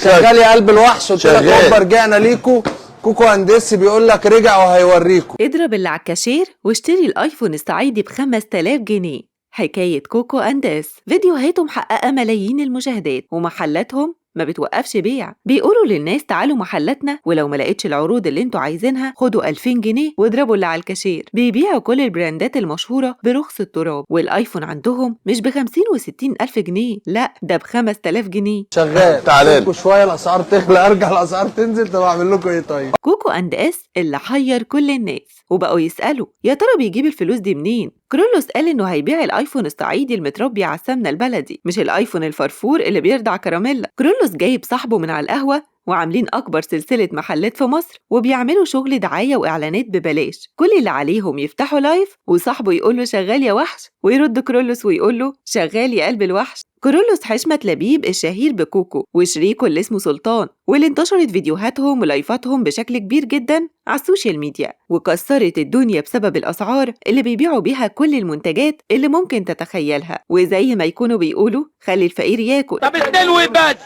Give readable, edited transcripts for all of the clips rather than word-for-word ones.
شغال يا قلب الوحش. قلت لك هوبا رجعنا ليكو. كوكو اندس بيقول لك رجع وهيوريكو. اضرب اللي على الكاشير واشتري الايفون الصعيدي ب5000 جنيه. حكاية كوكو اندس، فيديوهاته محققة ملايين المشاهدات ومحلاتهم ما بتوقفش بيع. بيقولوا للناس تعالوا محلاتنا، ولو ما لقيتش العروض اللي انتوا عايزينها خدوا 2000 جنيه واضربوا اللي على الكاشير. بيبيعوا كل البراندات المشهورة برخص التراب، والايفون عندهم مش ب50 و60 ألف جنيه، لا ده ب5000 جنيه. شغال. تعالوا شوية الأسعار تغلى، أرجع الأسعار تنزل. طب أعمل لكم إيه طيب؟ كوكو اند اس اللي حير كل الناس، وبقوا يسألوا يا ترى بيجيب الفلوس دي منين؟ كرولوس قال إنه هيبيع الآيفون الصعيدي المتربي على السمنة البلدي، مش الآيفون الفرفور اللي بيرضع كراميلا. كرولوس جايب صاحبه من على القهوة وعاملين أكبر سلسلة محلات في مصر، وبيعملوا شغل دعاية وإعلانات ببلاش. كل اللي عليهم يفتحوا لايف وصاحبه يقول له شغال يا وحش، ويرد كرولوس ويقول له شغال يا قلب الوحش. كرولوس حشمت لبيب الشهير بكوكو وشريكه اللي اسمه سلطان، واللي انتشرت فيديوهاتهم ولايفاتهم بشكل كبير جدا على السوشيال ميديا، وكسرت الدنيا بسبب الأسعار اللي بيبيعوا بيها كل المنتجات اللي ممكن تتخيلها. وزي ما يكونوا بيقولوا خلي الفقير ياكل. طب 2 وبس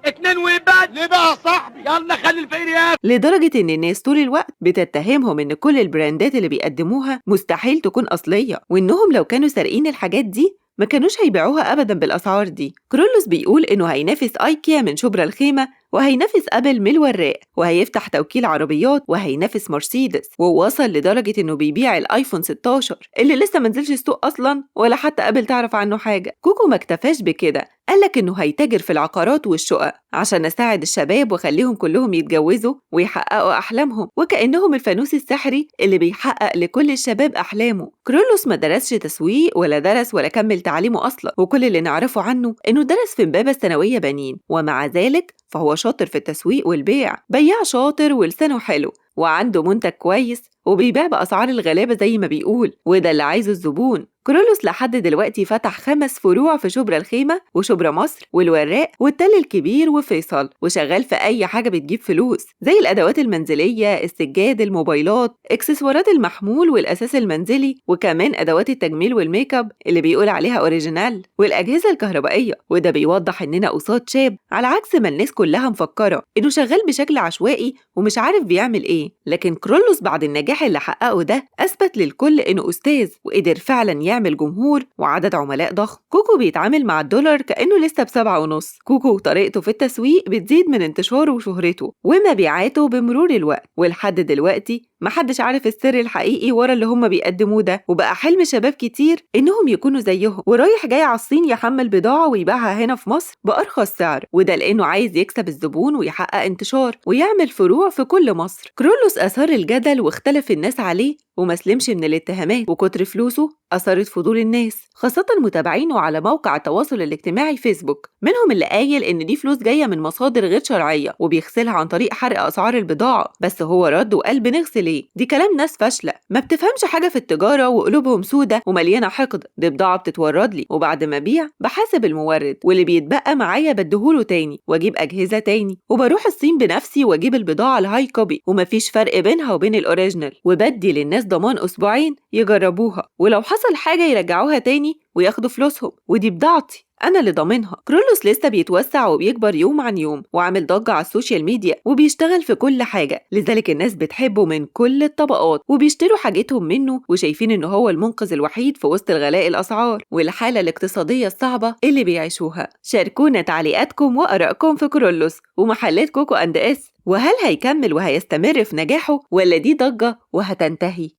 2 وبس ليه بقى يا صاحبي؟ يلا خلي الفقير ياكل. لدرجة إن الناس طول الوقت بتتهمهم إن كل البراندات اللي بيقدموها مستحيل تكون أصلية، وإنهم لو كانوا سارقين الحاجات دي ما كانوش هيبيعوها أبداً بالأسعار دي. كرولوس بيقول إنه هينافس أيكيا من شبرا الخيمة، وهينافس أبل من الوراق، وهيفتح توكيل عربيات، وهينافس مرسيدس، ووصل لدرجة إنه بيبيع الآيفون 16 اللي لسه منزلش السوق أصلاً ولا حتى أبل تعرف عنه حاجة. كوكو ما اكتفاش بكده، قالك إنه هيتاجر في العقارات والشقق عشان أساعد الشباب وخليهم كلهم يتجوزوا ويحققوا أحلامهم، وكأنهم الفانوس السحري اللي بيحقق لكل الشباب أحلامه. كرولوس ما درسش تسويق ولا درس ولا كمل تعليمه أصلاً، وكل اللي نعرفه عنه إنه درس في إمبابة الثانوية بنين، ومع ذلك فهو شاطر في التسويق والبيع، بياع شاطر ولسانه حلو وعنده منتج كويس وبيبيع بأسعار الغلابة زي ما بيقول، وده اللي عايزه الزبون. كرولوس لحد دلوقتي فتح 5 فروع في شبرا الخيمة وشبرا مصر والوراق والتل الكبير وفيصل، وشغال في أي حاجة بتجيب فلوس زي الأدوات المنزلية، السجاد، الموبايلات، إكسسوارات المحمول والأساس المنزلي، وكمان أدوات التجميل والميك اب اللي بيقول عليها أوريجينال، والأجهزة الكهربائية. وده بيوضح إننا قصاد شاب، على عكس ما الناس كلها مفكرة إنه شغال بشكل عشوائي ومش عارف بيعمل إيه. لكن كرولوس بعد النجاح اللي حققه ده أثبت للكل إنه أستاذ، وقدر فعلا يعمل جمهور وعدد عملاء ضخم. كوكو بيتعامل مع الدولار كأنه لسه ب7.5. كوكو وطريقته في التسويق بتزيد من انتشاره وشهرته ومبيعاته بمرور الوقت، ولحد دلوقتي محدش عارف السر الحقيقي ورا اللي هم بيقدموه ده، وبقى حلم شباب كتير إنهم يكونوا زيهم، ورايح جاي على الصين يحمل بضاعة ويبيعها هنا في مصر بأرخص سعر، وده لأنه عايز يكسب الزبون ويحقق انتشار ويعمل فروع في كل مصر. كرولوس أثار الجدل واختلف الناس عليه ومسلمش من الاتهامات، وكتر فلوسه أثارت فضول الناس، خاصة متابعينه على موقع التواصل الاجتماعي فيسبوك. منهم اللي قايل إن دي فلوس جاية من مصادر غير شرعية وبيغسلها عن طريق حرق أسعار البضاعة، بس هو رد وقال بنغسل إيه؟ دي كلام ناس فاشلة ما بتفهمش حاجة في التجارة وقلوبهم سودة ومليانة حقد. دي بضاعة بتتورد لي وبعد ما أبيع بحاسب المورد، واللي بيتبقى معايا بديهوله تاني وأجيب أجهزة تاني، وبروح الصين بنفسي وأجيب البضاعة الهاي كوبي ومفيش فرق بينها وبين الأوريجينال، وبدي للناس ضمان أسبوعين يجربوها، ولو حصل حاجة يرجعوها تاني وياخدوا فلوسهم، ودي بضاعتي أنا اللي ضامنها. كرولوس لسه بيتوسع وبيكبر يوم عن يوم، وعامل ضجة على السوشيال ميديا وبيشتغل في كل حاجة، لذلك الناس بتحبه من كل الطبقات وبيشتروا حاجتهم منه وشايفين إنه هو المنقذ الوحيد في وسط الغلاء الأسعار والحالة الاقتصادية الصعبة اللي بيعيشوها. شاركونا تعليقاتكم وآرائكم في كرولوس ومحلات كوكو أند اس، وهل هيكمل وهيستمر في نجاحه ولا دي ضجة وهتنتهي؟